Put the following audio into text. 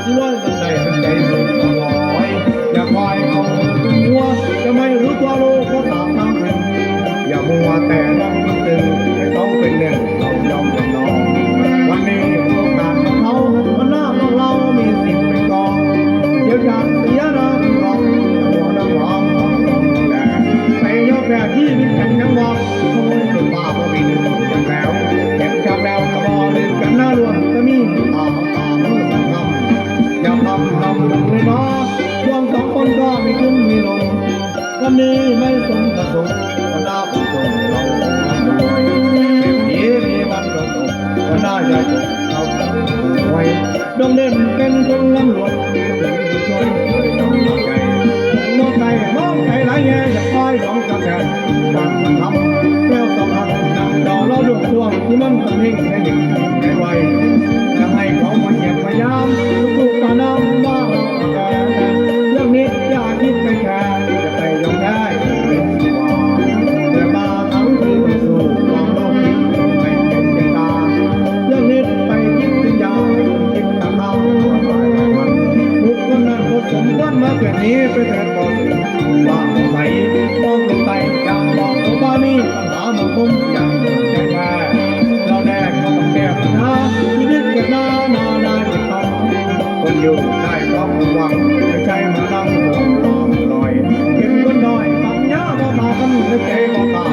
ที่ร้อยบันไดเป็นใจสุดลอยอย่าคอยเอาหัวจะไม่รู้ตัวโลกก็ตามทางเป็นอย่ามัวแต่นั่งตึงให้ต้องเป็นเรื่องเรายอมเป็นน้องวันนี้โอกาสของเขามันน่าของเรามีสิ่งเป็นกองเดี๋ยวอยากเสียน้ำร้องหัวน้ำหอมของแต่ไปยกแค่ที่มีแข่งยังบอกคงเป็นบ้าเพราะวิ่งอย่างแล้วเก็บกับแล้วกระบอกลืมกันหน้าล้วนจะมีตามือสองคำอย่าทำเลยเนาะช่วงสองคนก็มีขึ้นมีลงวันนี้ไม่สมประสงค์ก็น่าผู้ชมเราด้วยเก็บเยี่ยมีวันตกก็น่าจะจบเราไว้ดงเด่นเป็นคนลำหลวงผู้ชมต้องเข้าใจมองใจหลายแง่อย่าคอยร้องกับแทนวันมันทำแล้วสองหักนำดอกเราดวงช่วงที่มันต้องนิ่งให้หนึ่งให้ไวจะให้เขามาเหยียบพยายามลูกๆตาน้ำว่าแต่เรื่องนี้อย่าคิดไปแค่จะไปยอมได้แต่มาทั้งที่ไม่สู้ความโลภไม่เป็นตาเรื่องนี้ไปคิดถึงยาคิดตามเรามันทุกคนนั้นสมควรมาเกิดนี้ไปแต่ก่อนว่าใส่มองลงไปอย่างบอกตัวบ้ามีปัญหาหมู่คุ้มอย่างใจแพ้เราแน่ก็ต้องแก้ปัญหาชีวิตเกิดหน้าได้จะต้องคนอยู่ได้ก็หวังไม่ใช่มานั่งลอยเก็บคนน้อยปัญญาก็มากันในใจก็ตา